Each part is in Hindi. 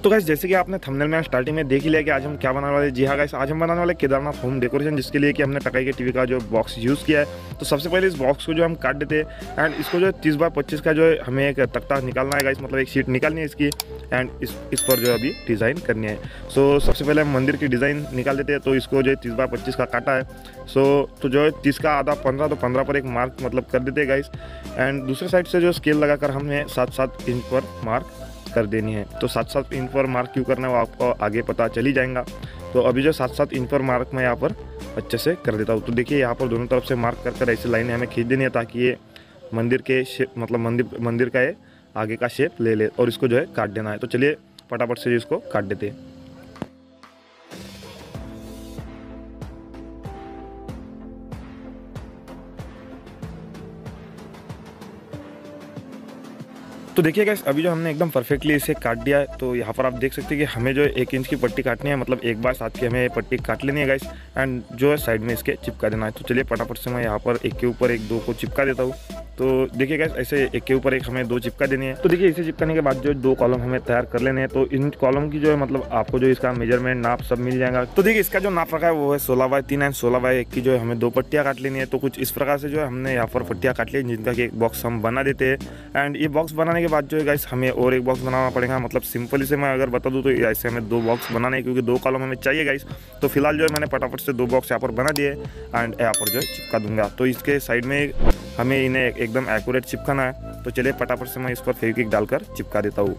तो गाइस जैसे कि आपने थंबनेल में स्टार्टिंग में देख ही लिया कि आज हम क्या बनाने वाले। जी हाँ गाइस, आज हम बनाने वाले केदारनाथ होम डेकोरेशन, जिसके लिए कि हमने टकाई के टीवी का जो बॉक्स यूज़ किया है। तो सबसे पहले इस बॉक्स को जो हम काट देते हैं एंड इसको जो 30x25 का जो है हमें एक तख्ता निकालना है गाइस, मतलब एक शीट निकालनी है इसकी एंड इस पर जो अभी डिज़ाइन करनी है। सो सबसे पहले हम मंदिर की डिज़ाइन निकाल देते हैं। तो इसको जो है 30x25 का काटा है। तो जो है 30 का आधा 15, तो 15 पर एक मार्क मतलब कर देते हैं गाइस। एंड दूसरे साइड से जो स्केल लगाकर हमने 7-7 इंच पर मार्क कर देनी है। तो 7-7 इंच पर मार्क क्यों करना है वो आपको आगे पता चल ही जाएगा। तो अभी जो 7-7 इंच पर मार्क मैं यहाँ पर अच्छे से कर देता हूँ। तो देखिए यहाँ पर दोनों तरफ से मार्क कर ऐसी लाइनें हमें खींच देनी है, ताकि ये मंदिर के शेप मतलब मंदिर का ये आगे का शेप ले ले, और इसको जो है काट देना है। तो चलिए फटाफट से इसको काट देते हैं। तो देखिए गाइस, अभी जो हमने एकदम परफेक्टली इसे काट दिया है। तो यहाँ पर आप देख सकते हैं कि हमें जो 1 इंच की पट्टी काटनी है, मतलब 1/7 की हमें पट्टी काट लेनी है गाइस। एंड जो है साइड में इसके चिपका देना है। तो चलिए फटाफट से मैं यहाँ पर एक के ऊपर एक 2 को चिपका देता हूँ। तो देखिए गाइस, ऐसे एक के ऊपर एक हमें 2 चिपका देनी है। तो देखिए इसे चिपकाने के बाद जो 2 कॉलम हमें तैयार कर लेने हैं। तो इन कॉलम की जो है मतलब आपको जो इसका मेजरमेंट नाप सब मिल जाएगा। तो देखिए इसका जो नाप रखा है वो है 16x3 एंड 16x1 की जो है हमें 2 पट्टियाँ काट लेनी है। तो कुछ इस प्रकार से जो है हमने यहाँ पर पट्टियाँ काट ली, जिनका कि एक बॉक्स हम बना देते हैं। एंड ये बॉक्स बनाने के बाद जो है गाइस हमें और एक बॉक्स बनाना पड़ेगा। मतलब सिंपली से मैं अगर बता दूँ तो ऐसे हमें 2 बॉक्स बनाने हैं, क्योंकि 2 कॉलम हमें चाहिए गाइस। तो फिलहाल जो है मैंने फटाफट से 2 बॉक्स यहाँ पर बना दिए एंड यहाँ पर जो है चिपका दूंगा। तो इसके साइड में हमें इन्हें एकदम एक्यूरेट चिपकाना है। तो चलिए फटाफट से मैं इस पर फेविक्विक डालकर चिपका देता हूँ।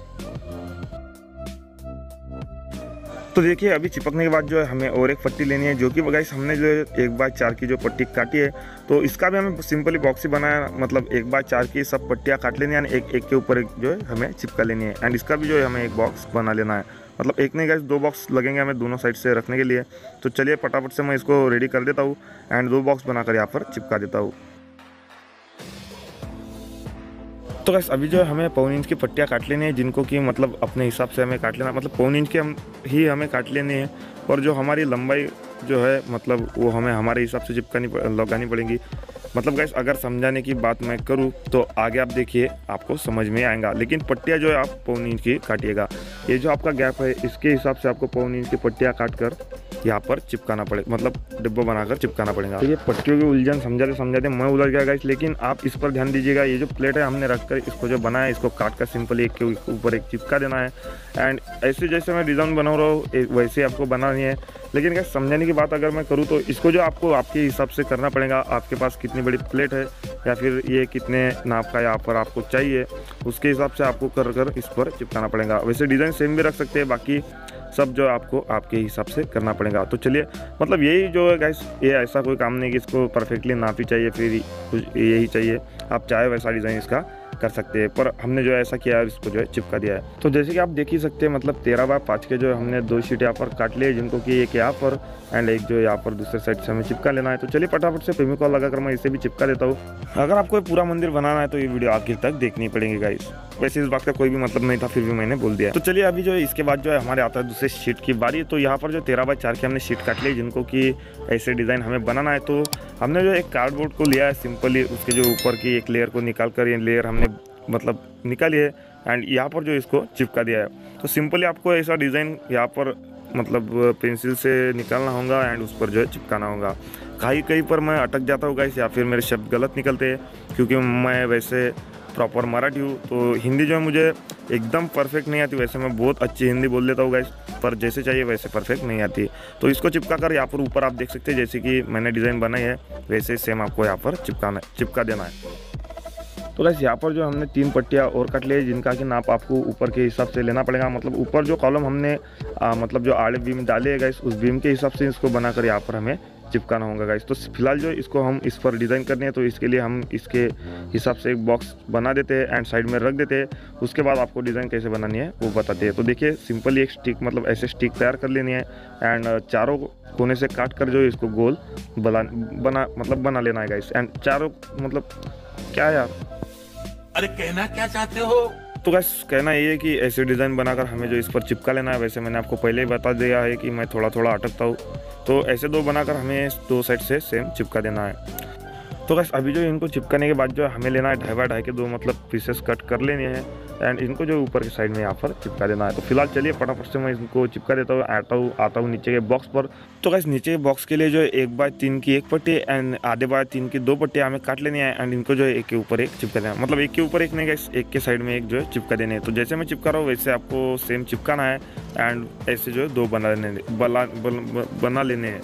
तो देखिए अभी चिपकने के बाद जो है हमें और एक पट्टी लेनी है, जो कि गाइस हमने जो है 1/4 की जो पट्टी काटी है। तो इसका भी हमें सिंपली बॉक्स ही बनाया, मतलब 1/4 की सब पट्टियाँ काट लेनी है, एक के ऊपर एक जो है हमें चिपका लेनी है। एंड इसका भी जो है हमें एक बॉक्स बना लेना है। मतलब एक नहीं गाइस 2 बॉक्स लगेंगे हमें दोनों साइड से रखने के लिए। तो चलिए फटाफट से मैं इसको रेडी कर देता हूँ एंड 2 बॉक्स बनाकर यहाँ पर चिपका देता हूँ। तो गाइस अभी जो है हमें 1.25 इंच की पट्टियाँ काट लेनी है, जिनको कि मतलब अपने हिसाब से हमें काट लेना, मतलब 1.25 इंच की ही हमें काट लेनी है। और जो हमारी लंबाई जो है मतलब वो हमें हमारे हिसाब से लगानी पड़ेगी। मतलब गाइस अगर समझाने की बात मैं करूँ तो आगे आप देखिए आपको समझ में आएगा। लेकिन पट्टियाँ जो है आप 1.25 इंच की काटिएगा। ये जो आपका गैप है इसके हिसाब से आपको 1.25 इंच की पट्टियाँ काट कर यहाँ पर चिपकाना पड़ेगा, मतलब डिब्बा बनाकर चिपकाना पड़ेगा। तो ये पट्टियों की उलझन समझाते मैं उलझ गया गाइस। लेकिन आप इस पर ध्यान दीजिएगा, ये जो प्लेट है हमने रखकर इसको जो बनाया है इसको काट कर सिंपली एक के ऊपर एक चिपका देना है। एंड ऐसे जैसे मैं डिज़ाइन बना रहा हूँ वैसे आपको बनानी है। लेकिन गाइस समझाने की बात अगर मैं करूँ तो इसको जो आपको आपके हिसाब से करना पड़ेगा। आपके पास कितनी बड़ी प्लेट है या फिर ये कितने नाप का यहाँ पर आपको चाहिए, उसके हिसाब से आपको कर इस पर चिपकाना पड़ेगा। वैसे डिज़ाइन सेम भी रख सकते हैं, बाकी सब जो आपको आपके हिसाब से करना पड़ेगा। तो चलिए मतलब यही जो है गाइस, ये ऐसा कोई काम नहीं कि इसको परफेक्टली नाप ही चाहिए फिर कुछ यही चाहिए। आप चाहे वैसा डिज़ाइन इसका कर सकते हैं, पर हमने जो है ऐसा किया है इसको जो है चिपका दिया है। तो जैसे कि आप देख ही सकते हैं मतलब 13x5 के जो हमने 2 शीट यहाँ पर काट लिए, जिनको कि एक यहाँ पर एंड एक जो यहाँ पर दूसरे साइड से हमें चिपका लेना है। तो चलिए फटाफट से फेविकॉल लगाकर मैं इसे भी चिपका देता हूँ। अगर आपको पूरा मंदिर बनाना है तो ये वीडियो आखिर तक देखनी पड़ेगी गाइस। वैसे इस बात का कोई भी मतलब नहीं था, फिर भी मैंने बोल दिया। तो चलिए अभी जो है इसके बाद जो है हमारे आता है दूसरे शीट की बारी। तो यहाँ पर जो 13x4 की हमने शीट काट ली, जिनको कि ऐसे डिज़ाइन हमें बनाना है। तो हमने जो एक कार्डबोर्ड को लिया है सिंपली, उसके जो ऊपर की एक लेयर को निकाल कर ये लेयर हमने मतलब निकाली है एंड यहाँ पर जो इसको चिपका दिया है। तो सिंपली आपको ऐसा डिज़ाइन यहाँ पर मतलब पेंसिल से निकालना होगा एंड उस पर जो है चिपकाना होगा। कहीं पर मैं अटक जाता हूँ गाइस, या फिर मेरे शब्द गलत निकलते हैं, क्योंकि मैं वैसे प्रॉपर मराठी हूँ। तो हिंदी जो है मुझे एकदम परफेक्ट नहीं आती। वैसे मैं बहुत अच्छी हिंदी बोल लेता हूँ गाइस, पर जैसे चाहिए वैसे परफेक्ट नहीं आती। तो इसको चिपका कर यहाँ पर ऊपर आप देख सकते हैं, जैसे कि मैंने डिज़ाइन बनाई है वैसे सेम आपको यहाँ पर चिपका देना है। तो गाइस यहाँ पर जो हमने 3 पट्टियाँ और काट ली, जिनका कि नाप आपको ऊपर के हिसाब से लेना पड़ेगा। मतलब ऊपर जो कॉलम हमने मतलब जो आड़े बीम डाले है गाइस, उस बीम के हिसाब से इसको बनाकर यहाँ पर हमें चिपकाना होगा गाइस। तो फिलहाल जो इसको हम इस पर डिज़ाइन करनी है, तो इसके लिए हम इसके हिसाब से एक बॉक्स बना देते हैं एंड साइड में रख देते हैं। उसके बाद आपको डिज़ाइन कैसे बनानी है वो बताते हैं। तो देखिए सिंपली एक स्टिक मतलब ऐसे स्टिक तैयार कर लेनी है एंड चारों कोने से काट कर जो इसको गोल बना लेना है गाइस। एंड चारों मतलब क्या है यार, अरे कहना क्या चाहते हो? तो गाइस कहना ये है कि ऐसे डिज़ाइन बनाकर हमें जो इस पर चिपका लेना है। वैसे मैंने आपको पहले ही बता दिया है कि मैं थोड़ा अटकता हूँ। तो ऐसे 2 बनाकर हमें 2 साइड से सेम चिपका देना है। तो गाइस अभी जो इनको चिपकाने के बाद जो हमें लेना है 2.5 बाय 2.5 के 2 मतलब पीसेस कट कर लेने हैं एंड इनको जो ऊपर की साइड में यहाँ पर चिपका देना है। तो फिलहाल चलिए फटाफट से मैं इनको चिपका देता हूँ, आता हूँ नीचे के बॉक्स पर। तो गाइस नीचे के बॉक्स के लिए जो 1 बाय 3 की 1 पट्टी एंड आधे बाय 3 की 2 पट्टियाँ हमें काट लेनी है एंड इनको जो है एक के ऊपर एक चिपका देना है। मतलब एक के ऊपर एक नहीं गाइस, एक के साइड में एक जो है चिपका देने हैं। तो जैसे मैं चिपका रहा हूँ वैसे आपको सेम चिपकाना है एंड ऐसे जो है 2 बना लेने हैं।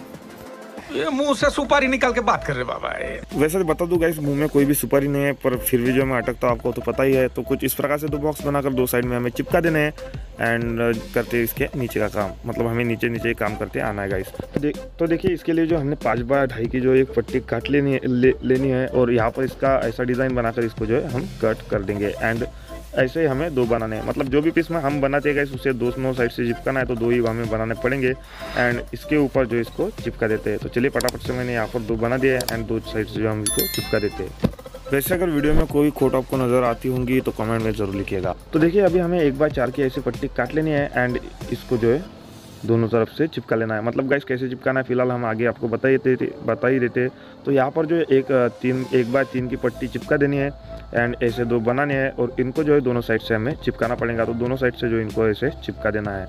ये मुंह से सुपारी निकाल के बात कर रहे बाबा। वैसे तो बता दूं गाइस मुंह में कोई भी सुपारी नहीं है, पर फिर भी जो मैं अटकता हूँ आपको तो पता ही है। तो कुछ इस प्रकार से 2 बॉक्स बनाकर 2 साइड में हमें चिपका देने हैं एंड करते इसके नीचे का काम, मतलब हमें नीचे नीचे काम करते आना है गाइस। तो देखिए इसके लिए जो हमने 5 बाय 2.5 की जो एक पट्टी काट लेनी है और यहाँ पर इसका ऐसा डिज़ाइन बनाकर इसको जो है हम कट कर देंगे एंड ऐसे ही हमें 2 बनाने हैं। मतलब जो भी पीस में हम बनाते हैं उसे दोनों साइड से चिपकाना है, तो 2 ही हमें बनाने पड़ेंगे एंड इसके ऊपर जो इसको चिपका देते हैं। तो चलिए फटाफट से मैंने यहाँ पर 2 बना दिए एंड 2 साइड से जो हम इसको चिपका देते हैं। वैसे अगर वीडियो में कोई खोट आपको नज़र आती होंगी तो कमेंट में ज़रूर लिखिएगा। तो देखिए अभी हमें 1 बाय 4 की ऐसी पट्टी काट लेनी है एंड इसको जो है दोनों तरफ से चिपका लेना है। मतलब गाइस कैसे चिपकाना है फिलहाल हम आगे आपको बता ही देते। तो यहाँ पर जो 1 बाय 3 की पट्टी चिपका देनी है एंड ऐसे 2 बनाने हैं और इनको जो है दोनों साइड से हमें चिपकाना पड़ेगा। तो दोनों साइड से जो इनको ऐसे चिपका देना है।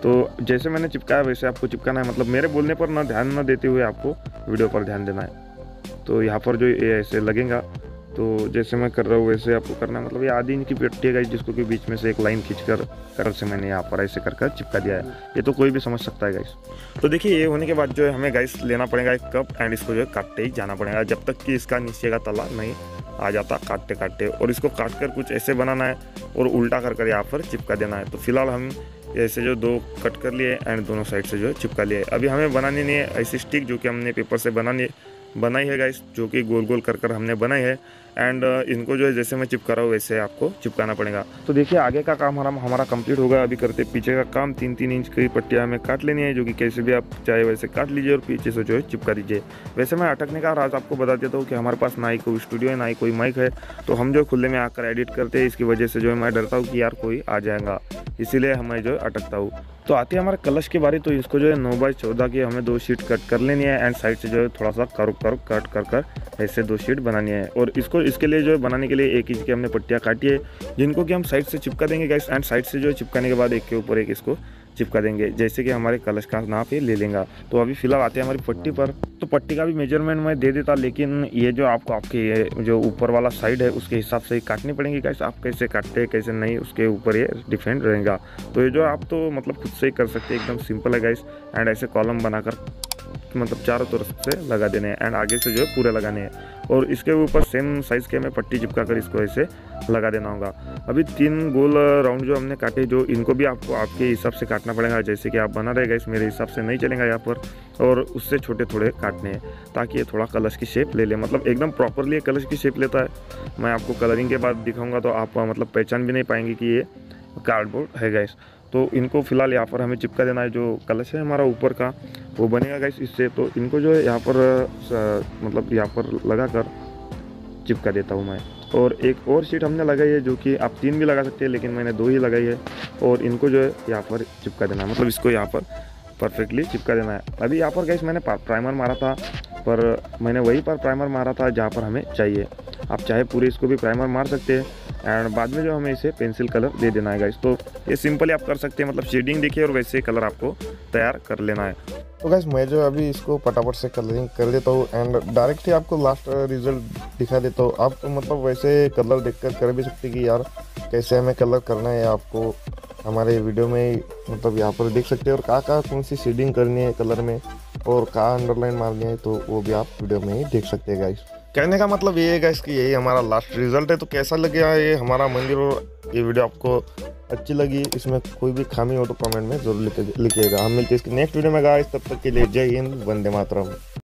तो जैसे मैंने चिपकाया वैसे आपको चिपकाना है, मतलब मेरे बोलने पर ध्यान न देते हुए आपको वीडियो पर ध्यान देना है। तो यहाँ पर जो ये ऐसे लगेगा, तो जैसे मैं कर रहा हूँ वैसे आपको करना है। मतलब ये आधी इंच की पट्टी है गाइस, जिसको कि बीच में से एक लाइन खींचकर करल से मैंने यहाँ पर ऐसे कर चिपका दिया है। ये तो कोई भी समझ सकता है गाइस। तो देखिए ये होने के बाद जो है हमें गाइस लेना पड़ेगा एक कप एंड इसको जो है काटते ही जाना पड़ेगा जब तक कि इसका नीचे का तला नहीं आ जाता काटते काटते। और इसको काट कर कुछ ऐसे बनाना है और उल्टा कर यहाँ पर चिपका देना है। तो फिलहाल हम ऐसे जो 2 कट कर लिए एंड दोनों साइड से जो है चिपका लिए। अभी हमें बनानी नहीं है ऐसी स्टिक जो कि हमने पेपर से बनाई है गाइस, जो कि गोल गोल कर हमने बनाई है एंड इनको जो है जैसे मैं चिपका रहा हूँ वैसे आपको चिपकाना पड़ेगा। तो देखिए आगे का काम हमारा कंप्लीट होगा। अभी करते पीछे का काम 3-3 इंच की पट्टियाँ हमें काट लेनी है, जो कि कैसे भी आप चाहे वैसे काट लीजिए और पीछे से जो है चिपका दीजिए। वैसे मैं अटकने का राज आपको बता देता हूँ कि हमारे पास ना ही कोई स्टूडियो है ना ही कोई माइक है, तो हम जो खुले में आकर एडिट करते हैं इसकी वजह से जो है मैं डरता हूँ कि यार कोई आ जाएगा, इसीलिए हमें जो है अटकता हूँ। तो आती है हमारे कलश की बारी। तो इसको जो है 9 बाय 14 की हमें 2 शीट कट कर लेनी है एंड साइड से जो है थोड़ा सा कर्व कट कर ऐसे 2 शीट बनानी है। और इसके लिए जो है बनाने के लिए 1 इंच की हमने पट्टियाँ काटी है, जिनको कि हम साइड से चिपका देंगे गाइस एंड साइड से जो है चिपकाने के बाद एक के ऊपर एक इसको चिपका देंगे, जैसे कि हमारे कलश का नाप ये ले लेंगे। तो अभी फिलहाल आते हैं हमारी पट्टी पर। तो पट्टी का भी मेजरमेंट मैं दे देता, लेकिन ये जो आपको आपके जो ऊपर वाला साइड है उसके हिसाब से ही काटनी पड़ेंगी गाइस। आप कैसे काटते हैं कैसे नहीं उसके ऊपर ये डिफरेंट रहेगा। तो ये जो आप तो मतलब खुद से ही कर सकते हैं, एकदम सिंपल है गाइस। एंड ऐसे कॉलम बनाकर मतलब चारों तरफ से लगा देने हैं एंड आगे से जो है पूरे लगाने हैं और इसके ऊपर सेम साइज़ के हमें पट्टी चिपका कर इसको ऐसे लगा देना होगा। अभी 3 गोल राउंड जो हमने काटे, जो इनको भी आपको आपके हिसाब से काटना पड़ेगा, जैसे कि आप बना रहेगा इस मेरे हिसाब से नहीं चलेगा यहाँ पर, और उससे छोटे थोड़े काटने हैं ताकि ये थोड़ा कलश की शेप ले ले, मतलब एकदम प्रॉपरली कलश की शेप लेता है। मैं आपको कलरिंग के बाद दिखाऊंगा तो आप मतलब पहचान भी नहीं पाएंगे कि ये कार्डबोर्ड है गाइस। तो इनको फिलहाल यहाँ पर हमें चिपका देना है। जो कलश है हमारा ऊपर का वो बनेगा गाइस इससे। तो इनको जो है यहाँ पर मतलब यहाँ पर लगा कर चिपका देता हूँ मैं। और एक और शीट हमने लगाई है, जो कि आप 3 भी लगा सकते हैं, लेकिन मैंने 2 ही लगाई है। और इनको जो है यहाँ पर चिपका देना है, मतलब इसको यहाँ पर परफेक्टली चिपका देना है। अभी यहाँ पर गाइस मैंने प्राइमर मारा था, पर मैंने वहीं पर प्राइमर मारा था जहाँ पर हमें चाहिए। आप चाहे पूरे इसको भी प्राइमर मार सकते हैं एंड बाद में जो हमें इसे पेंसिल कलर दे देना है गाइस। तो ये सिंपली आप कर सकते हैं, मतलब शेडिंग देखिए और वैसे कलर आपको तैयार कर लेना है। तो गाइस मैं जो अभी इसको फटाफट से कलरिंग कर देता हूँ एंड डायरेक्ट ही आपको लास्ट रिजल्ट दिखा देता हूँ। आप मतलब वैसे कलर देखकर कर भी सकते कि यार कैसे हमें कलर करना है, आपको हमारे वीडियो में मतलब यहाँ पर देख सकते हैं। और कहाँ कौन सी शेडिंग करनी है कलर में और कहाँ अंडरलाइन मारनी है, तो वो भी आप वीडियो में ही देख सकते हैं गाइस। कहने का मतलब ये है गाइस कि यही हमारा लास्ट रिजल्ट है। तो कैसा लगा ये हमारा मंदिर, और ये वीडियो आपको अच्छी लगी, इसमें कोई भी खामी हो तो कमेंट में जरूर लिखिएगा। हम मिलते हैं इसके नेक्स्ट वीडियो में गाइस, तब तक के लिए जय हिंद, वंदे मातरम।